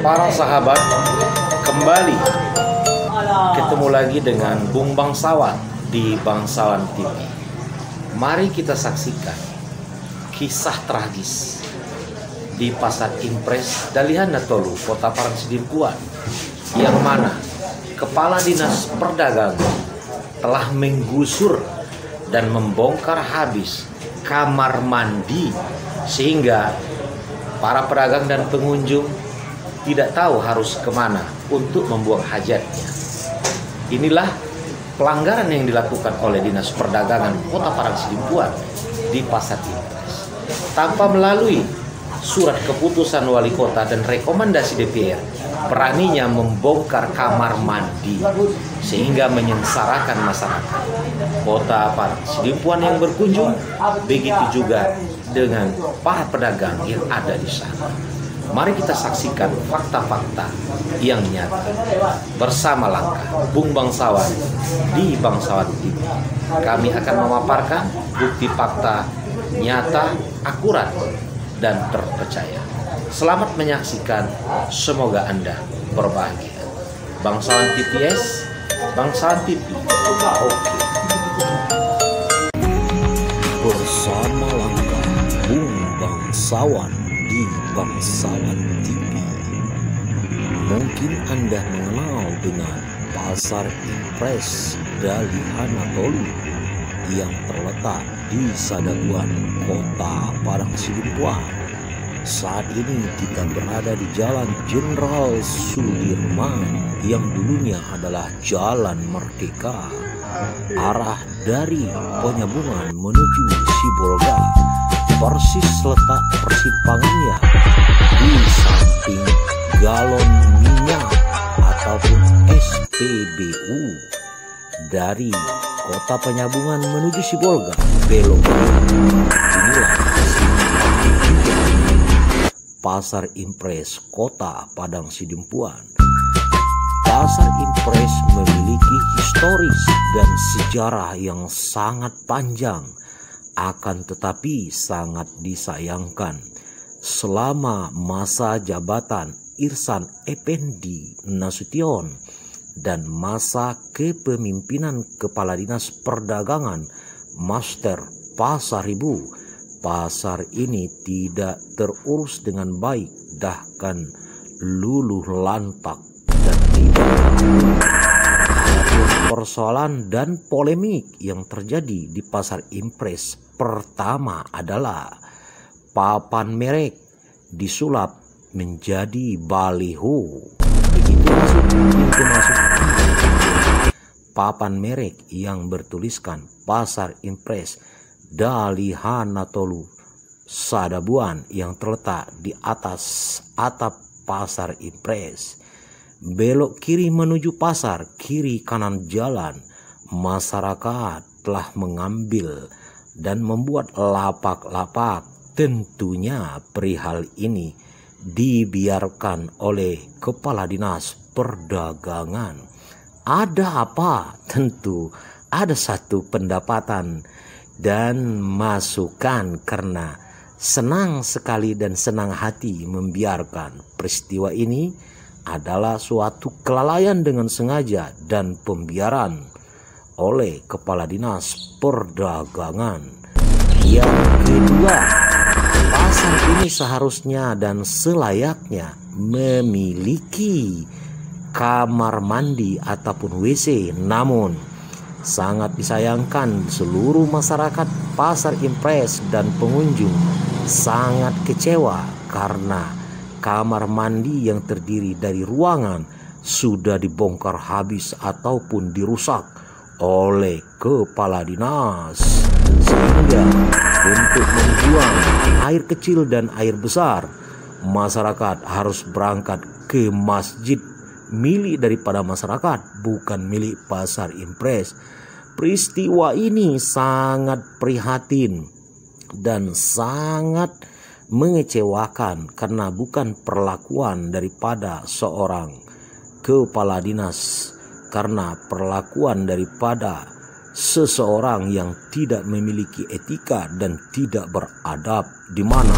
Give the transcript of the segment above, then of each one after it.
Para sahabat, kembali ketemu lagi dengan Bung Bangsawan di Bangsawan TV. Mari kita saksikan kisah tragis di Pasar Impres Dalihana Tolu, Kota Parangsidimpuan, yang mana Kepala Dinas Perdagangan telah menggusur dan membongkar habis kamar mandi sehingga para pedagang dan pengunjung tidak tahu harus kemana untuk membuang hajatnya. Inilah pelanggaran yang dilakukan oleh Dinas Perdagangan Kota Parangsidimpuan di Pasar Impres. Tanpa melalui surat keputusan wali kota dan rekomendasi DPR, beraninya membongkar kamar mandi sehingga menyengsarakan masyarakat Kota Parangsidimpuan yang berkunjung, begitu juga dengan para pedagang yang ada di sana. Mari kita saksikan fakta-fakta yang nyata bersama langkah Bung Bangsawan di Bangsawan TV. Kami akan memaparkan bukti fakta nyata, akurat, dan terpercaya. Selamat menyaksikan, semoga Anda berbahagia. Bangsawan TPS, Bangsawan TV. Oke. Bersama langkah Bung Bangsawan di Bangsawan TV. Mungkin Anda mengenal dengan Pasar Impres Dalihana Tolu yang terletak di Sadabuan, Kota Parangsidimpuan. Saat ini kita berada di Jalan Jenderal Sudirman yang dulunya adalah Jalan Merdeka, arah dari Penyambungan menuju Sibolga. Persis letak persimpangannya di samping galon minyak ataupun SPBU dari Kota Penyambungan menuju Sibolga, belok inilah Pasar Impres Kota Parangsidimpuan. Pasar Impres memiliki historis dan sejarah yang sangat panjang. Akan tetapi sangat disayangkan, selama masa jabatan Irsan Effendi Nasution dan masa kepemimpinan Kepala Dinas Perdagangan Master Pasar Ibu, pasar ini tidak terurus dengan baik, bahkan luluh lantak dan tidak persoalan dan polemik yang terjadi di Pasar Impres. Pertama adalah papan merek disulap menjadi baliho. Begitu masuk pintu masuk, papan merek yang bertuliskan Pasar Impres Dalihana Tolu Sadabuan yang terletak di atas atap Pasar Impres. Belok kiri menuju pasar, kiri kanan jalan. Masyarakat telah mengambil dan membuat lapak-lapak. Tentunya perihal ini dibiarkan oleh Kepala Dinas Perdagangan. Ada apa? Tentu ada satu pendapatan dan masukan, karena senang sekali dan senang hati membiarkan peristiwa ini adalah suatu kelalaian dengan sengaja dan pembiaran oleh Kepala Dinas Perdagangan. Yang kedua, pasar ini seharusnya dan selayaknya memiliki kamar mandi ataupun WC, namun sangat disayangkan seluruh masyarakat Pasar Impres dan pengunjung sangat kecewa karena kamar mandi yang terdiri dari ruangan sudah dibongkar habis ataupun dirusak oleh Kepala Dinas, sehingga untuk membuang air kecil dan air besar masyarakat harus berangkat ke masjid milik daripada masyarakat, bukan milik Pasar Impres. Peristiwa ini sangat prihatin dan sangat mengecewakan karena bukan perlakuan daripada seorang kepala dinas, karena perlakuan daripada seseorang yang tidak memiliki etika dan tidak beradab, di mana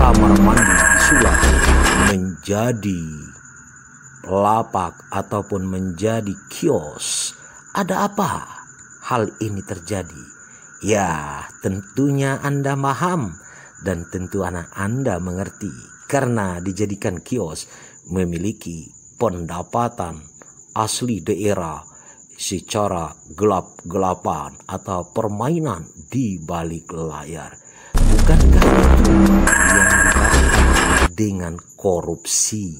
kamar mandi disulap menjadi menjadi lapak ataupun menjadi kios. Ada apa hal ini terjadi? Ya, tentunya Anda paham dan tentu Anda mengerti, karena dijadikan kios memiliki pendapatan asli daerah secara gelap-gelapan atau permainan di balik layar. Bukankah itu yang dikatakan dengan korupsi?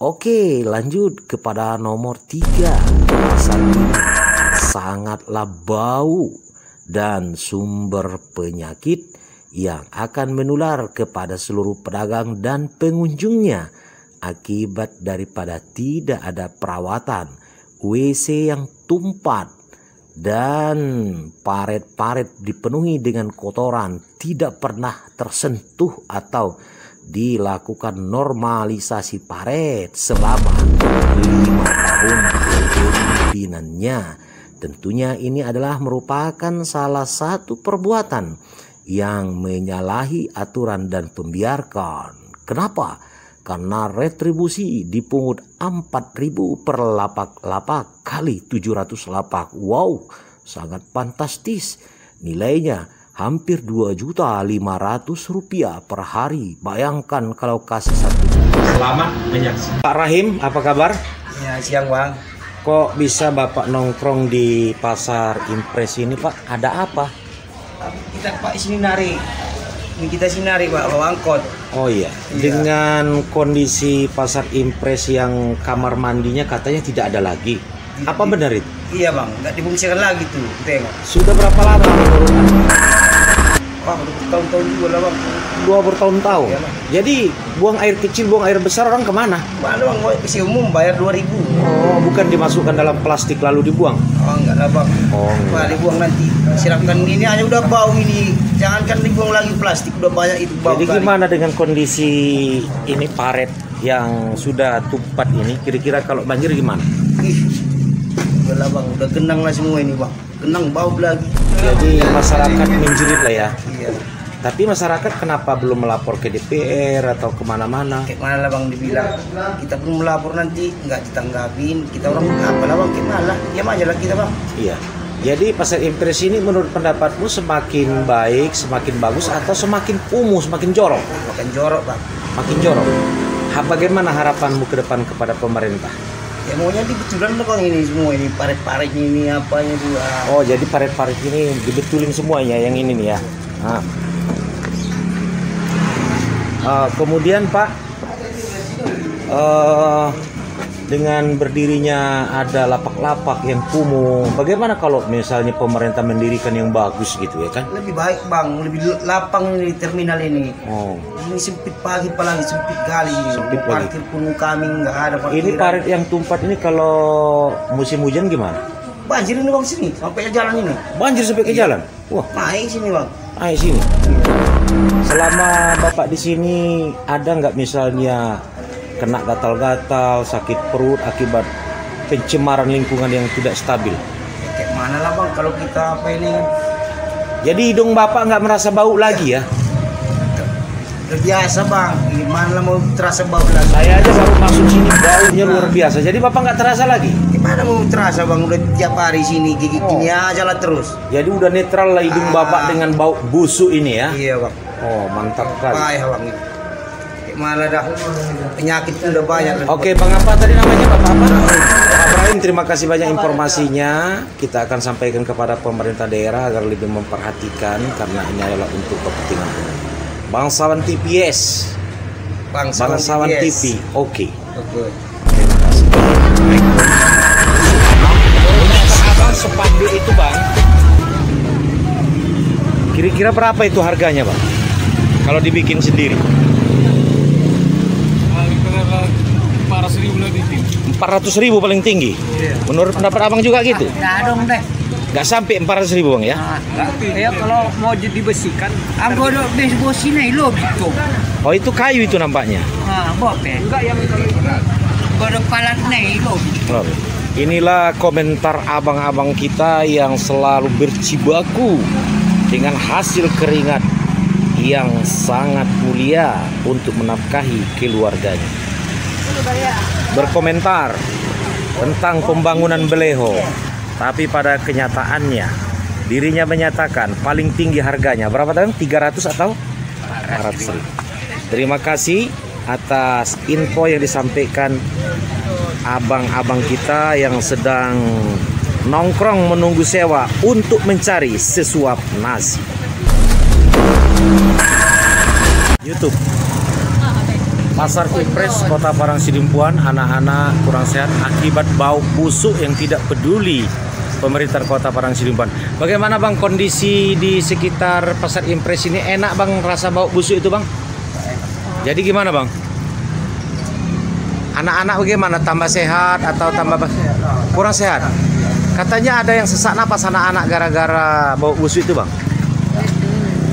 Oke, lanjut kepada nomor 3. Pasar ini sangatlah bau dan sumber penyakit yang akan menular kepada seluruh pedagang dan pengunjungnya akibat daripada tidak ada perawatan, WC yang tumpah dan paret-paret dipenuhi dengan kotoran, tidak pernah tersentuh atau dilakukan normalisasi paret selama 5 tahun kepemimpinannya. Tentunya ini adalah merupakan salah satu perbuatan yang menyalahi aturan dan pembiarkan. Kenapa? Karena retribusi dipungut 4.000 per lapak kali 700 lapak. Wow, sangat fantastis. Nilainya hampir 2.500.000 rupiah per hari. Bayangkan kalau kasih 1 juta. Selamat menyaksikan. Pak Rahim, apa kabar? Ya, siang Bang. Kok bisa Bapak nongkrong di Pasar Impres ini, Pak? Ada apa? Kita Pak sini narik. Ini kita sini narik Pak, bawa angkot. Oh iya, dengan kondisi Pasar Impres yang kamar mandinya katanya tidak ada lagi. Apa benar itu? Iya Bang, nggak difungsikan lagi tuh, tengok. Sudah berapa lama menurut Anda? Wah, udah bertahun-tahun juga lah Bang. 2 bertahun-tahun. Iya, Bang. Jadi buang air kecil, buang air besar orang kemana? Mana Bang, mau isi umum bayar 2.000. Oh, bukan dimasukkan dalam plastik lalu dibuang? Oh enggak lah Bang. Oh, Pak, dibuang nanti. Siramkan ini aja udah bau ini. Jangankan dibuang lagi plastik, udah banyak itu bau. Jadi kali. gimana dengan kondisi ini paret yang sudah tumpah ini? Kira-kira kalau banjir gimana? Ih, udah lah Bang, udah genang lah semua ini Bang. Genang bau lagi. Jadi masyarakat menjerit lah ya. Iya. Tapi masyarakat kenapa belum melapor ke DPR atau kemana-mana? Kayak mana lah Bang dibilang, kita belum melapor nanti nggak ditanggapin, kita orang apa lah Bang, kayak mana lah, diam aja lah kita Bang. Iya. Jadi Pasar Impres ini menurut pendapatmu semakin baik, semakin bagus atau semakin kumuh, semakin jorok? Makan jorok Bang. Makin jorok. Bagaimana harapanmu ke depan kepada pemerintah? Ya maunya dibetulan lah Bang ini semua ini, paret-paretnya ini apanya tuh. Oh, jadi paret-paret ini dibetulin semuanya yang ini nih ya. Nah. Kemudian Pak, dengan berdirinya ada lapak-lapak yang kumuh, bagaimana kalau misalnya pemerintah mendirikan yang bagus gitu ya kan? Lebih baik Bang, lebih lapang ini terminal ini. Oh. Ini sempit pagi apalagi sempit kali ini. Sempit lagi. Parkir pun kami nggak ada parkiran. Ini paret yang tumpah ini kalau musim hujan gimana? Banjir ini Bang sini, sampai jalan ini. Banjir sampai ke jalan? Wah, Naik sini Bang. ayo sini. Selama Bapak di sini ada nggak misalnya kena gatal-gatal, sakit perut akibat pencemaran lingkungan yang tidak stabil? Ya, kayak mana lah Bang kalau kita apa ini kan. Jadi hidung Bapak nggak merasa bau lagi ya? Udah biasa Bang, gimana lah mau terasa bau lagi. Saya aja baru masuk sini baunya luar biasa. Jadi Bapak nggak terasa lagi? Gimana mau terasa Bang, udah tiap hari sini gigi gini aja lah terus. Jadi udah netral lah hidung Bapak dengan bau busuk ini ya? Iya Bang. Oh, mantap sekali. Payah Bang ini. Kayak mana dah, penyakit pun udah banyak. Oke, Bang apa tadi namanya Bapak apa? Pak Ibrahim, terima kasih banyak informasinya. Kita akan sampaikan kepada pemerintah daerah agar lebih memperhatikan karena ini adalah untuk kepentingan umum. Bangsawan TPS. Bangsawan TV. Oke. Oke. Terima kasih. Abang sepanduk itu Bang. Kira-kira berapa itu harganya Bang? Kalau dibikin sendiri? 400.000 paling tinggi. Menurut pendapat Abang juga gitu? Nggak dong deh. Nggak sampai 400.000 Bang ya? Ya kalau mau dibesikan, aku ada besi nih lo gitu. Oh itu kayu itu nampaknya. Nah, bope. Enggak yang kalau palat nih lo. Oh. Inilah komentar abang-abang kita yang selalu berjibaku dengan hasil keringat yang sangat mulia untuk menafkahi keluarganya. berkomentar tentang pembangunan beleho. Tapi pada kenyataannya dirinya menyatakan paling tinggi harganya berapa tahun? 300 atau 400 ribu. Terima kasih atas info yang disampaikan abang-abang kita yang sedang nongkrong menunggu sewa untuk mencari sesuap nasi. YouTube Pasar Impres Kota Parang Sidimpuan, anak-anak kurang sehat akibat bau busuk yang tidak peduli pemerintah Kota Parang Sidimpuan. Bagaimana bang kondisi di sekitar Pasar Impres ini? Enak bang rasa bau busuk itu bang? Jadi gimana bang? Anak-anak bagaimana? Tambah sehat atau tambah kurang sehat? Katanya ada yang sesak napas anak-anak gara-gara bau busuk itu bang.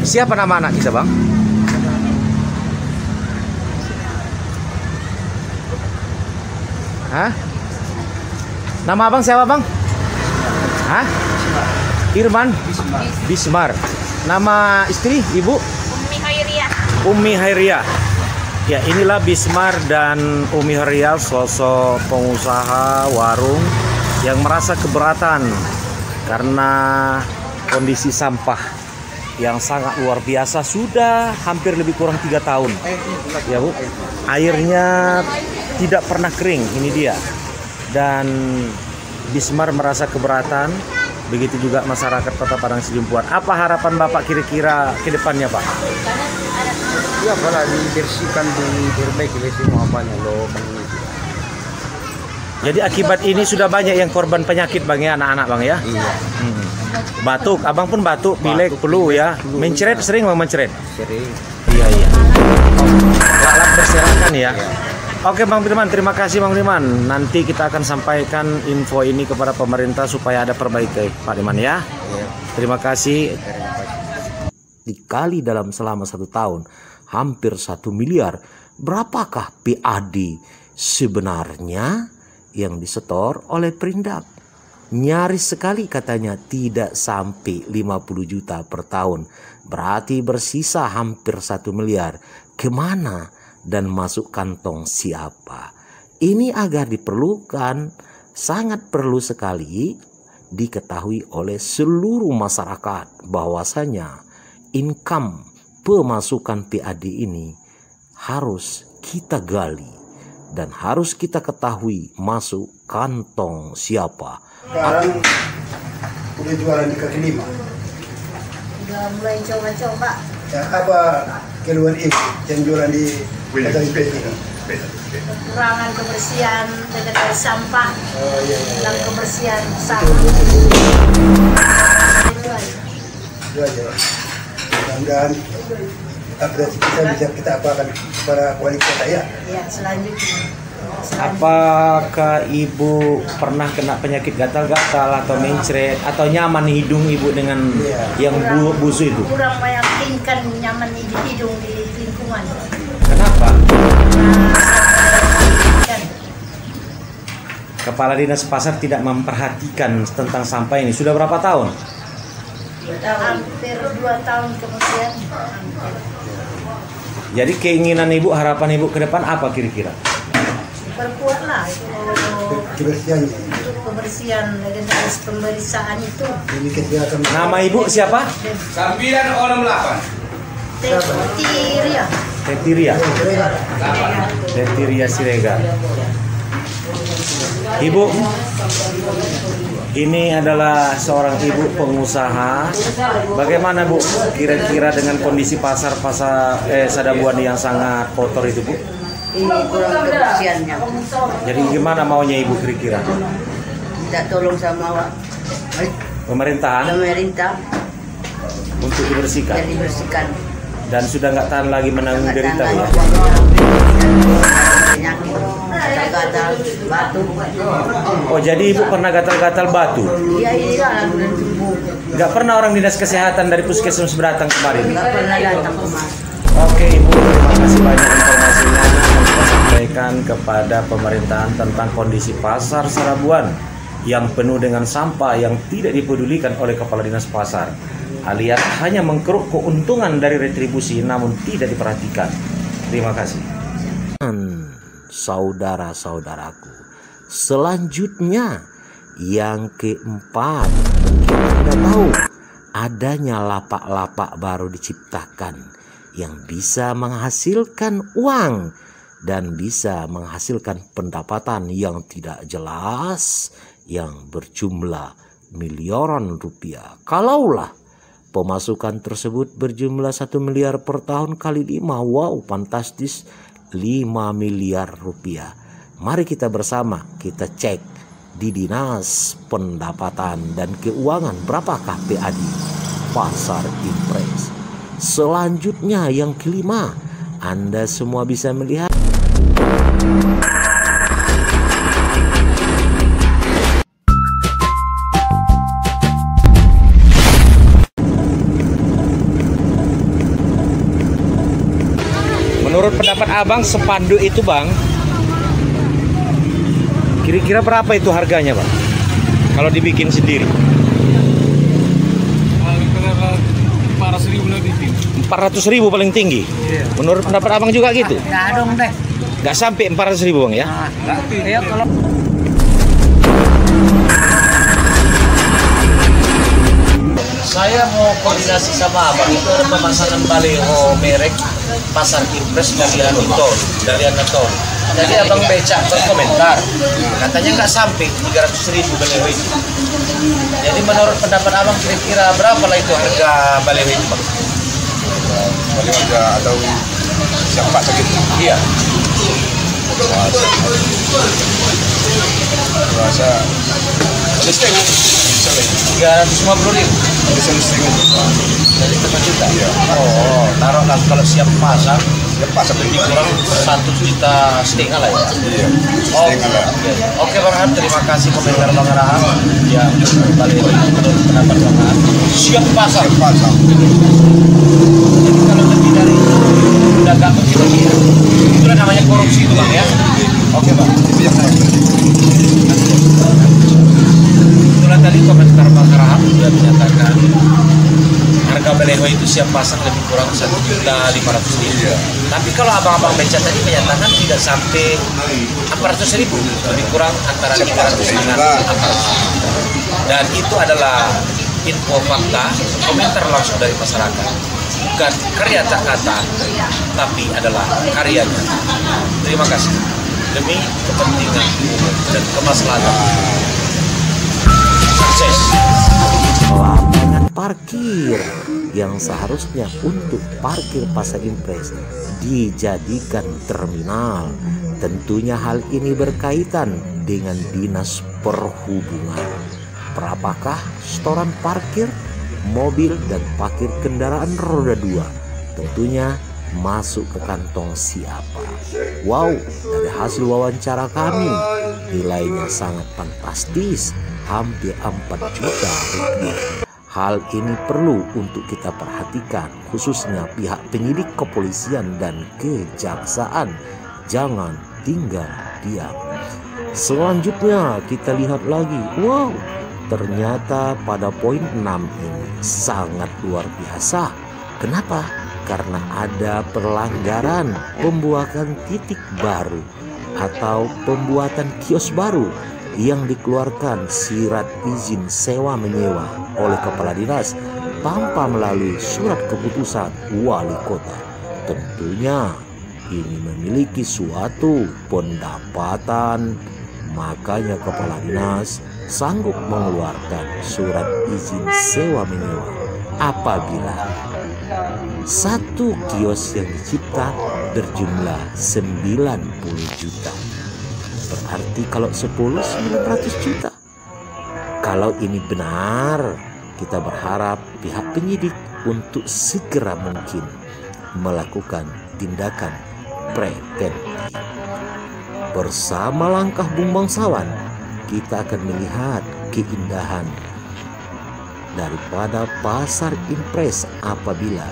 Siapa nama anak kita bang? Hah? Nama abang siapa bang? Hah? Irman? Bismar. Nama istri ibu? Umi Hairiah. Umi Hairiah. Ya, inilah Bismar dan Umi Hairiah, sosok pengusaha warung yang merasa keberatan karena kondisi sampah yang sangat luar biasa. Sudah hampir lebih kurang 3 tahun ya Bu, airnya tidak pernah kering. Ini dia. Dan Bismar merasa keberatan, begitu juga masyarakat Kota Parang Sidimpuan. Apa harapan Bapak kira-kira ke depannya Pak? Ya kalau dibersihkan, diperbaiki semua apanya loh. Jadi akibat ini sudah banyak yang korban penyakit bang ya, anak-anak bang ya? Iya. Batuk, abang pun batuk, pilek, flu ya. Mencret sering bang mencret? Sering. Iya. Lalat berserakan ya. Oke Bang Firman, terima kasih Bang Firman. Nanti kita akan sampaikan info ini kepada pemerintah supaya ada perbaikan Pak Firman ya. Terima kasih. Dikali dalam selama 1 tahun hampir 1 miliar. Berapakah PAD sebenarnya yang disetor oleh Perindak? Nyaris sekali katanya tidak sampai 50 juta per tahun. Berarti bersisa hampir 1 miliar. Kemana dan masuk kantong siapa? Ini agar diperlukan, sangat perlu sekali diketahui oleh seluruh masyarakat bahwasanya income pemasukan PAD ini harus kita gali dan harus kita ketahui masuk kantong siapa. Sekarang udah jualan di kaki 5. Udah mulai coba-coba. Ya, apa keluhan ibu yang jualan di kaki ini? Kekurangan kebersihan dari sampah. Oh iya. Hilang kebersihan sampah. Itu aja. Mudah-mudahan update kita apakan para wali kota ya. Ya, selanjutnya. Apakah ibu pernah kena penyakit gatal-gatal atau mencret atau nyaman hidung ibu dengan yang busuk itu? Kurang meyakinkan nyaman di hidung di lingkungan. Kenapa? Kepala Dinas Pasar tidak memperhatikan tentang sampah ini. Sudah berapa tahun? Hampir 2 tahun kemudian. Jadi keinginan ibu, harapan ibu ke depan apa kira-kira? Perkuatlah itu Kebersihannya. untuk kebersihan legendaris pemeriksaan itu. Ini kesehatan. Nama ibu siapa? 908. Tetiria. Tetiria. Tetiria Siregar. Ibu, ini adalah seorang ibu pengusaha. Bagaimana Bu kira-kira dengan kondisi pasar Sadabuan yang sangat kotor itu Bu? Ini kurang kebersihannya. Jadi gimana maunya ibu kira-kira? Minta tolong sama Pemerintahan pemerintah untuk dibersihkan dan dibersihkan. dan sudah nggak tahan lagi menanggung derita ya. Penyakit gatal batu. Oh jadi ibu pernah gatal-gatal batu? Iya iya bulan sembuh. Nggak pernah orang dinas kesehatan dari puskesmas datang kemarin? Nggak pernah datang kemari. Oke Ibu, terima kasih banyak informasinya yang kita sampaikan kepada pemerintahan tentang kondisi pasar Sarabuan yang penuh dengan sampah yang tidak dipedulikan oleh Kepala Dinas Pasar, alias hanya mengkeruk keuntungan dari retribusi namun tidak diperhatikan. Terima kasih. saudara-saudaraku. Selanjutnya, yang keempat, mungkin Anda tahu adanya lapak-lapak baru diciptakan yang bisa menghasilkan uang dan bisa menghasilkan pendapatan yang tidak jelas yang berjumlah miliaran rupiah. Kalaulah pemasukan tersebut berjumlah 1 miliar per tahun kali 5, wow, fantastis, 5 miliar rupiah. Mari kita bersama kita cek di Dinas Pendapatan dan Keuangan berapakah PAD Pasar Impres. Selanjutnya yang kelima, Anda semua bisa melihat Menurut pendapat abang, spanduk itu bang, kira-kira berapa itu harganya bang? Kalau dibikin sendiri? 400.000 paling tinggi. Menurut pendapat abang juga gitu? Nggak dong deh. Nggak sampai 400.000 bang ya? Iya kalau saya mau koordinasi sama abang. Itu ada pemasangan baliho merek Pasar Impres dari Anatol, Jadi abang becak berkomentar, katanya nggak sampai 300.000 baliho itu. Jadi menurut pendapat abang kira-kira berapa lah itu harga baliho itu bang? Baliho atau siapa sakit? Iya. Rasa listrik 350.000. Jadi 5 juta. Iya. Oh, taruhlah kalau siap pasang Lebih kurang 1,5 juta lah ya. Iya. Oh, oke Bang Ham, terima kasih komentar Bang Raham yang kembali menurut pendapat Bang Raham. Siap pasang. Jadi kalau lebih dari itu udah gak begitu ya. Itulah namanya korupsi itu Bang ya. Oke Bang. Itu yang saya Itulah tadi komentar Bang Raham sudah menyatakan harga baliho itu siap pasang lebih kurang 1.500.000. Iya. Tapi kalau abang-abang beca tadi menyatakan tidak sampai 400.000, lebih kurang antara 500 dengan 400. Dan itu adalah info fakta, komentar langsung dari masyarakat. Bukan karya tak kata, tapi adalah karyanya. Terima kasih. Demi kepentingan umum dan kemaslahatan. Sukses. Lapangan parkir yang seharusnya untuk parkir Pasar Impres dijadikan terminal. Tentunya hal ini berkaitan dengan Dinas Perhubungan. Berapakah setoran parkir mobil dan parkir kendaraan roda 2? Tentunya masuk ke kantong siapa? Wow, dari hasil wawancara kami nilainya sangat fantastis, hampir 4 juta rupiah. Hal ini perlu untuk kita perhatikan, khususnya pihak penyidik kepolisian dan kejaksaan. Jangan tinggal diam. Selanjutnya kita lihat lagi. Wow, ternyata pada poin 6 ini sangat luar biasa. Kenapa? Karena ada pelanggaran pembuatan titik baru atau pembuatan kios baru yang dikeluarkan surat izin sewa menyewa oleh kepala dinas tanpa melalui surat keputusan wali kota. Tentunya ini memiliki suatu pendapatan, makanya kepala dinas sanggup mengeluarkan surat izin sewa menyewa apabila satu kios yang dicipta berjumlah 90 juta. Berarti kalau 10 900 juta. Kalau ini benar, kita berharap pihak penyidik untuk segera mungkin melakukan tindakan preventif. Bersama langkah Bung Bangsawan, kita akan melihat keindahan daripada Pasar Impres apabila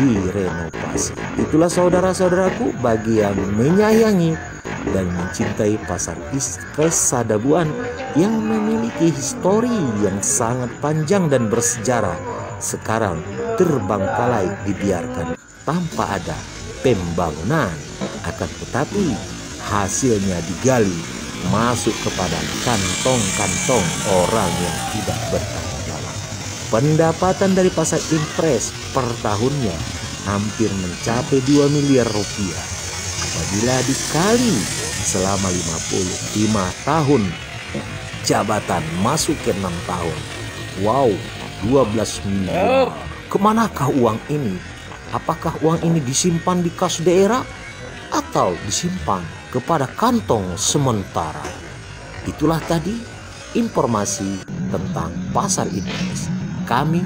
direnovasi. Itulah saudara-saudaraku, bagi yang menyayangi dan mencintai Pasar Impres Sadabuan yang memiliki histori yang sangat panjang dan bersejarah, sekarang terbengkalai dibiarkan tanpa ada pembangunan. Akan tetapi hasilnya digali masuk kepada kantong-kantong orang yang tidak bertanggung jawab. Pendapatan dari pasar impres per tahunnya hampir mencapai 2 miliar rupiah. Apabila dikali selama 55 tahun jabatan masuk ke 6 tahun. Wow, 12 miliar. Kemanakah uang ini? Apakah uang ini disimpan di kas daerah atau disimpan kepada kantong sementara? Itulah tadi informasi tentang pasar impres. Kami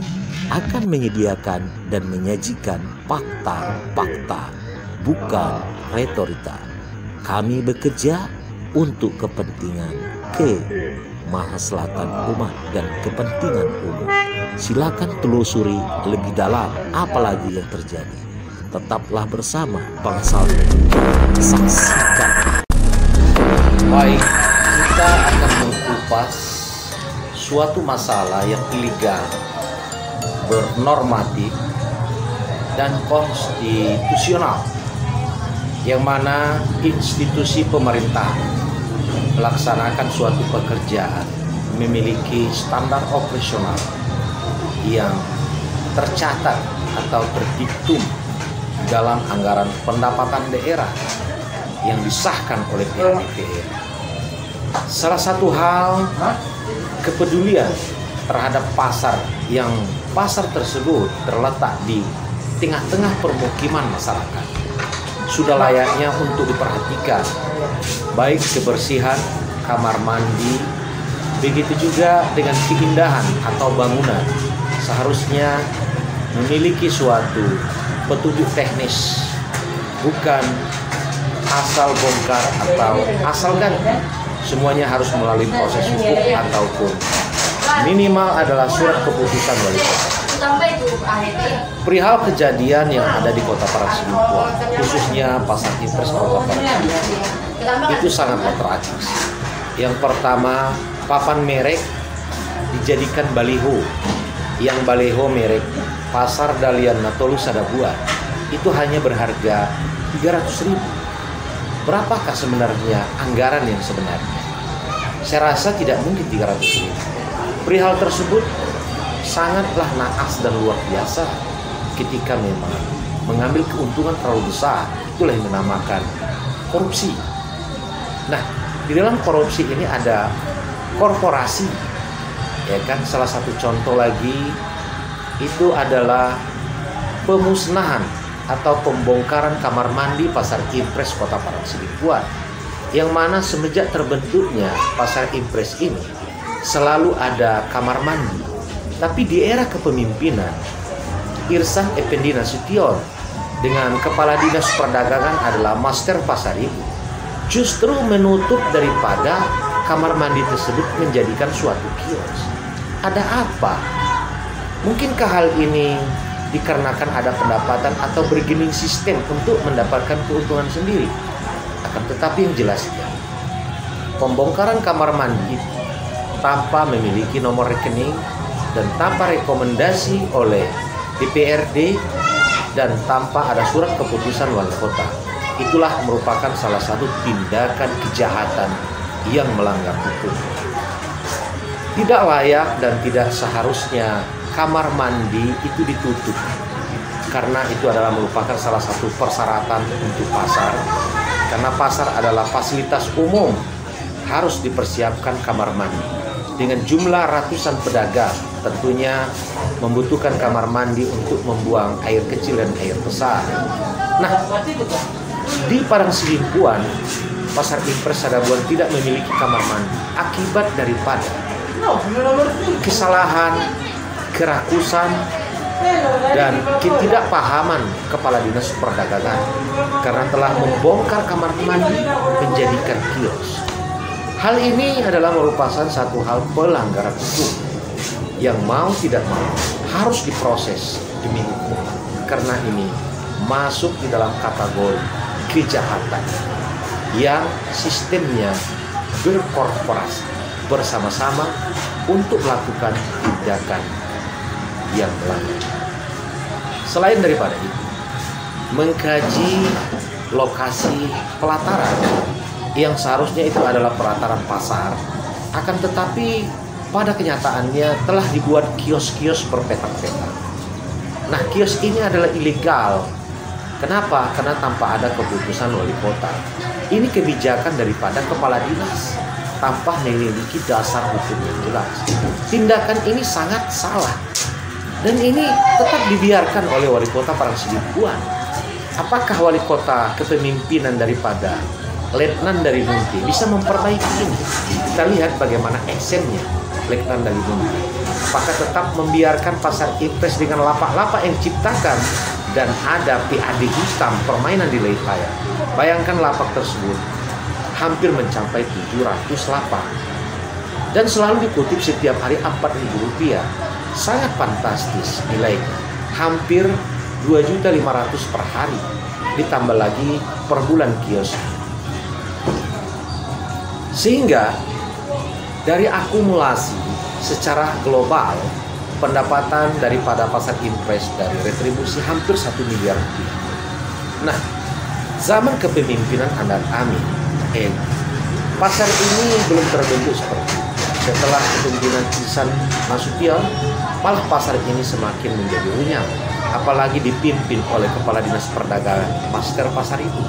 akan menyediakan dan menyajikan fakta-fakta, bukan retorika. Kami bekerja untuk kepentingan kemaslahatan umat dan kepentingan umum. Silakan telusuri lebih dalam apalagi yang terjadi. Tetaplah bersama Bangsal. Saksikan. Baik, kita akan mengupas suatu masalah yang ilegal, bernormatif, dan konstitusional, yang mana institusi pemerintah melaksanakan suatu pekerjaan memiliki standar operasional yang tercatat atau terdiktum dalam anggaran pendapatan daerah yang disahkan oleh pihak DPR. Salah satu hal kepedulian terhadap pasar yang pasar tersebut terletak di tengah-tengah permukiman masyarakat sudah layaknya untuk diperhatikan, baik kebersihan kamar mandi, begitu juga dengan keindahan atau bangunan seharusnya memiliki suatu petunjuk teknis, bukan asal bongkar atau asal ganti. Semuanya harus melalui proses hukum ataupun minimal adalah surat keputusan wali kota. Perihal kejadian yang ada di Kota Parangtribuan, khususnya pasar impres Kota Parangtribuan, itu sangatlah tragis. Yang pertama, papan merek dijadikan baliho. Yang baliho merek Pasar Dalian Natolu Sadabuan itu hanya berharga 300.000. Berapakah sebenarnya anggaran yang sebenarnya? Saya rasa tidak mungkin 300.000. Perihal tersebut sangatlah naas dan luar biasa ketika memang mengambil keuntungan terlalu besar. Itulah yang dinamakan korupsi. Nah, di dalam korupsi ini ada korporasi, ya kan? Salah satu contoh lagi itu adalah pemusnahan atau pembongkaran kamar mandi pasar impres Kota Parangtribuan, yang mana semenjak terbentuknya pasar impres ini selalu ada kamar mandi. Tapi di era kepemimpinan Irsan Effendi Nasution dengan Kepala Dinas Perdagangan adalah Master Pasar Ibu, justru menutup daripada kamar mandi tersebut menjadikan suatu kios. Ada apa? Mungkinkah hal ini dikarenakan ada pendapatan atau bargaining sistem untuk mendapatkan keuntungan sendiri? Akan tetapi yang jelasnya, pembongkaran kamar mandi tanpa memiliki nomor rekening dan tanpa rekomendasi oleh DPRD dan tanpa ada surat keputusan wali kota, itulah merupakan salah satu tindakan kejahatan yang melanggar hukum. Tidak layak dan tidak seharusnya kamar mandi itu ditutup, karena itu adalah merupakan salah satu persyaratan untuk pasar. Karena pasar adalah fasilitas umum, harus dipersiapkan kamar mandi. Dengan jumlah ratusan pedagang, tentunya membutuhkan kamar mandi untuk membuang air kecil dan air besar. Nah, di Parangtribuan, pasar impres Sadabuan tidak memiliki kamar mandi akibat daripada kesalahan, kerakusan, dan ketidakpahaman Kepala Dinas Perdagangan karena telah membongkar kamar mandi menjadikan kios. Hal ini adalah merupakan satu hal pelanggaran hukum yang mau tidak mau harus diproses demi hukum, karena ini masuk di dalam kategori kejahatan yang sistemnya berkorporasi bersama-sama untuk melakukan tindakan yang melanggar. Selain daripada itu, mengkaji lokasi pelataran yang seharusnya itu adalah pelataran pasar, akan tetapi pada kenyataannya telah dibuat kios-kios berpetak-petak. Nah, kios ini adalah ilegal. Kenapa? Karena tanpa ada keputusan wali kota. Ini kebijakan daripada kepala dinas tanpa memiliki dasar hukum yang jelas. Tindakan ini sangat salah. Dan ini tetap dibiarkan oleh wali kota Parangtribuan. Apakah wali kota kepemimpinan daripada Letnan dari Munti bisa memperbaiki ini? Kita lihat bagaimana eksennya Letnan dari Munti. Apakah tetap membiarkan pasar impres dengan lapak-lapak yang diciptakan dan ada PAD hitam permainan di Lehaya? Bayangkan lapak tersebut hampir mencapai 700 lapak dan selalu dikutip setiap hari Rp4.000. Sangat fantastis nilainya, hampir 2.500.000 per hari, ditambah lagi per bulan kios. Sehingga dari akumulasi secara global pendapatan daripada pasar impres dari retribusi hampir 1 miliar rupiah. Nah, zaman kepemimpinan Andan Amin, pasar ini belum terbentuk seperti itu. Setelah kepemimpinan Ihsan Nasution, malah pasar ini semakin menjadi runyam, apalagi dipimpin oleh Kepala Dinas Perdagangan masker pasar itu.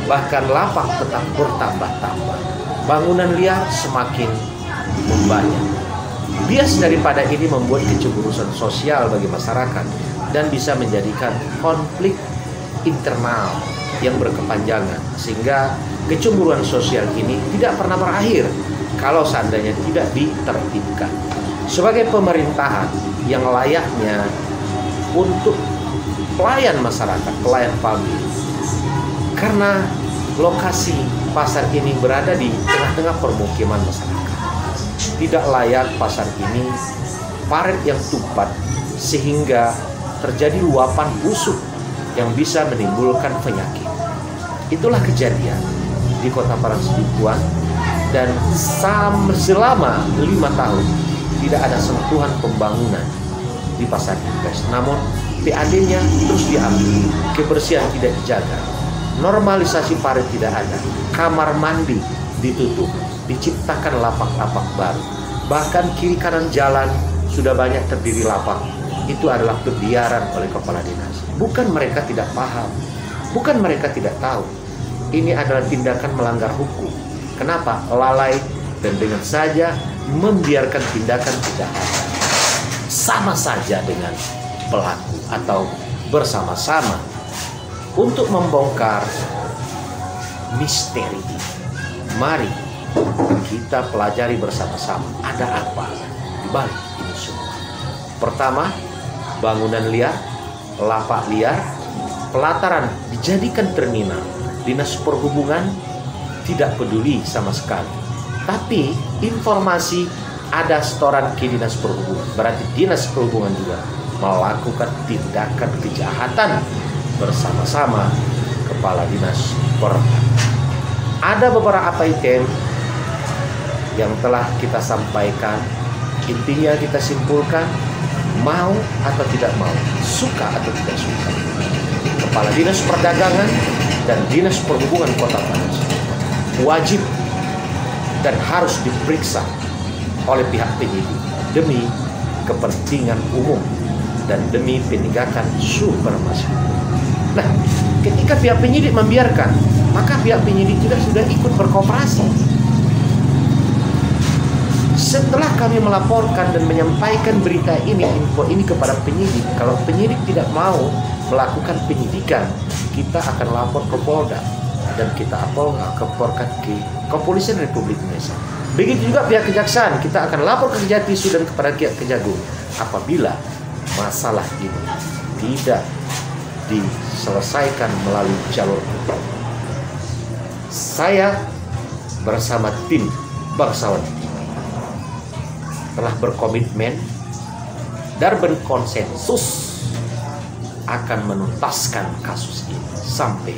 Bahkan lapak tetap bertambah-tambah, bangunan liar semakin membanyak. Bias daripada ini membuat kecemburuan sosial bagi masyarakat dan bisa menjadikan konflik internal yang berkepanjangan, sehingga kecemburuan sosial ini tidak pernah berakhir kalau seandainya tidak ditertibkan. Sebagai pemerintahan yang layaknya untuk pelayan masyarakat, pelayan publik, karena lokasi pasar ini berada di tengah-tengah permukiman masyarakat, tidak layak pasar ini parit yang tumpah sehingga terjadi luapan busuk yang bisa menimbulkan penyakit. Itulah kejadian di Kota Parangtribuan, dan selama 5 tahun tidak ada sentuhan pembangunan di pasar impres. Namun PAD-nya terus diambil, kebersihan tidak dijaga, normalisasi parit tidak ada, kamar mandi ditutup, diciptakan lapak-lapak baru, bahkan kiri kanan jalan sudah banyak terdiri lapak. Itu adalah pembiaran oleh kepala dinas. Bukan mereka tidak paham, bukan mereka tidak tahu. Ini adalah tindakan melanggar hukum. Kenapa? Lalai dan dengan saja membiarkan tindakan kejahatan. Sama saja dengan pelaku atau bersama-sama untuk membongkar misteri. Mari kita pelajari bersama-sama ada apa di balik ini semua. Pertama, bangunan liar, lapak liar, pelataran dijadikan terminal. Dinas Perhubungan tidak peduli sama sekali. Tapi informasi ada setoran ke Dinas Perhubungan, berarti Dinas Perhubungan juga melakukan tindakan kejahatan bersama-sama Kepala Dinas Perhubungan. Ada beberapa item yang telah kita sampaikan. Intinya kita simpulkan, mau atau tidak mau, suka atau tidak suka, Kepala Dinas Perdagangan dan Dinas Perhubungan Kota Parangtribuan wajib dan harus diperiksa oleh pihak penyidik demi kepentingan umum dan demi penegakan supremasi hukum. Nah, ketika pihak penyidik membiarkan, maka pihak penyidik juga sudah ikut berkooperasi. Setelah kami melaporkan dan menyampaikan berita ini, info ini kepada penyidik, kalau penyidik tidak mau melakukan penyidikan, kita akan lapor ke Polda dan kita laporkan ke Kepolisian Republik Indonesia. Begitu juga pihak kejaksaan, kita akan lapor ke Kejati dan kepada pihak Kejagung apabila masalah ini tidak diselesaikan melalui jalur hukum. Saya bersama tim bangsawan telah berkomitmen dan berkonsensus akan menuntaskan kasus ini sampai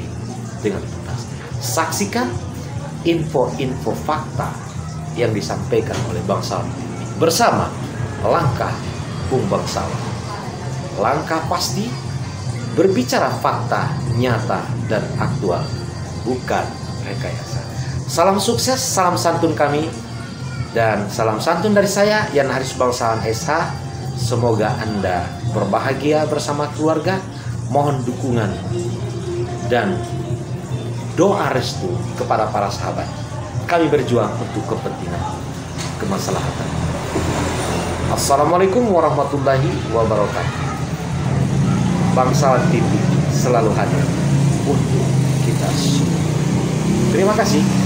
dengan tuntas. Saksikan info-info fakta yang disampaikan oleh bangsawan bersama langkah Bung Bangsawan. Langkah pasti berbicara fakta nyata dan aktual, bukan rekayasa. Salam sukses, salam santun kami, dan salam santun dari saya, Yan Haris Bangsawan SH. Semoga Anda berbahagia bersama keluarga. Mohon dukungan dan doa restu kepada para sahabat. Kami berjuang untuk kepentingan kemaslahatan. Assalamualaikum warahmatullahi wabarakatuh. Bangsawan TV selalu hadir untuk kita semua. Terima kasih.